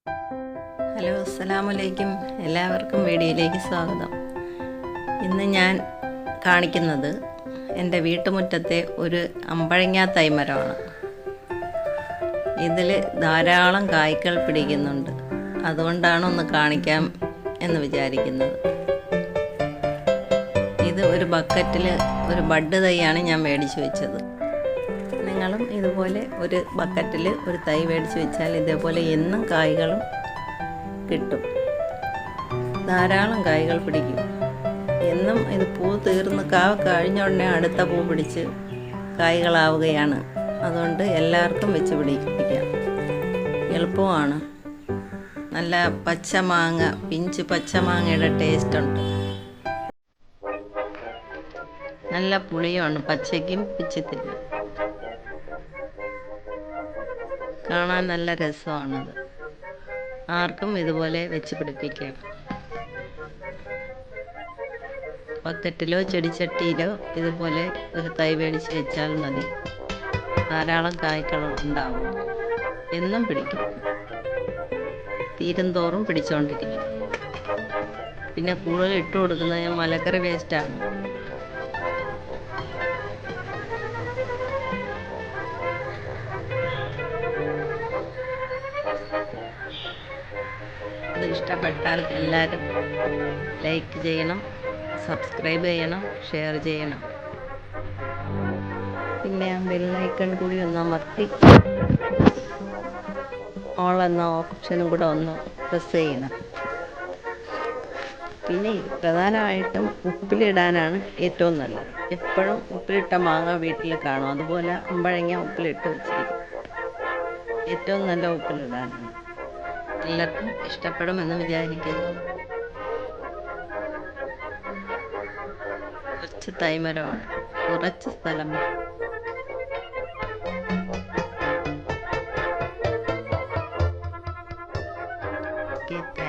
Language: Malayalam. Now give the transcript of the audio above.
ഹലോ, അസ്സലാമലൈക്കും. എല്ലാവർക്കും വീഡിയോയിലേക്ക് സ്വാഗതം. ഇന്ന് ഞാൻ കാണിക്കുന്നത് എൻ്റെ വീട്ടുമുറ്റത്തെ ഒരു അമ്പഴങ്ങ തൈമരമാണ്. ഇതിൽ ധാരാളം കായ്കൾ പിടിക്കുന്നുണ്ട്. അതുകൊണ്ടാണ് ഒന്ന് കാണിക്കാം എന്ന് വിചാരിക്കുന്നത്. ഇത് ഒരു ബക്കറ്റിൽ ഒരു ബഡ് തൈയാണ് ഞാൻ മേടിച്ച് വെച്ചത്. നിങ്ങളും ഇതുപോലെ ഒരു ബക്കറ്റിൽ ഒരു തൈ മേടിച്ച് വെച്ചാൽ ഇതേപോലെ എന്നും കായ്കളും കിട്ടും. ധാരാളം കായ്കൾ പിടിക്കും. എന്നും ഇത് പൂ തീർന്ന് കഴിഞ്ഞ ഉടനെ അടുത്ത പൂ പിടിച്ച് കായ്കളാവുകയാണ്. അതുകൊണ്ട് എല്ലാവർക്കും വെച്ച് പിടിപ്പിക്കാം. എളുപ്പമാണ്. നല്ല പച്ചമാങ്ങ, പിഞ്ച് പച്ചമാങ്ങയുടെ ടേസ്റ്റ് ഉണ്ട്. നല്ല പുളിയുമാണ്. പച്ചയ്ക്കും പിച്ചിത്തില്ല. കാണാൻ നല്ല രസമാണത്. ആർക്കും ഇതുപോലെ വെച്ച് പിടിപ്പിക്കാം. ബക്കറ്റിലോ ചെടിച്ചട്ടിയിലോ ഇതുപോലെ ഒരു തൈ മേടിച്ച് വെച്ചാൽ മതി. ധാരാളം കായ്കൾ ഉണ്ടാവും. എന്നും പിടിക്കും. തീരും തോറും പിടിച്ചുകൊണ്ടിരിക്കും. പിന്നെ കൂടുതൽ ഇട്ട് കൊടുക്കുന്നത് ഞാൻ മലക്കറി വേസ്റ്റാണ്. ഇത് ഇഷ്ടപ്പെട്ടാൽ എല്ലാവരും ലൈക്ക് ചെയ്യണം, സബ്സ്ക്രൈബ് ചെയ്യണം, ഷെയർ ചെയ്യണം. പിന്നെ ആ ബെല്ലൈക്കൺ കൂടി ഒന്ന് അമർത്തി ഓൾ എന്ന ഓപ്ഷനും കൂടെ ഒന്ന് പ്രസ് ചെയ്യണം. പിന്നെ പ്രധാനമായിട്ടും ഉപ്പിലിടാനാണ് ഏറ്റവും നല്ലത്. എപ്പോഴും ഉപ്പിലിട്ട മാങ്ങ വീട്ടിൽ കാണും. അതുപോലെ അമ്പഴങ്ങ ഉപ്പിലിട്ട് വെച്ചിരിക്കും. ഏറ്റവും നല്ല ഉപ്പിലിടാനാണ്. എല്ലാവർക്കും ഇഷ്ടപ്പെടുമെന്ന് വിചാരിക്കുന്നു. കുറച്ച് തൈമരമാണ്, കുറച്ച് സ്ഥലം. ഓക്കെ.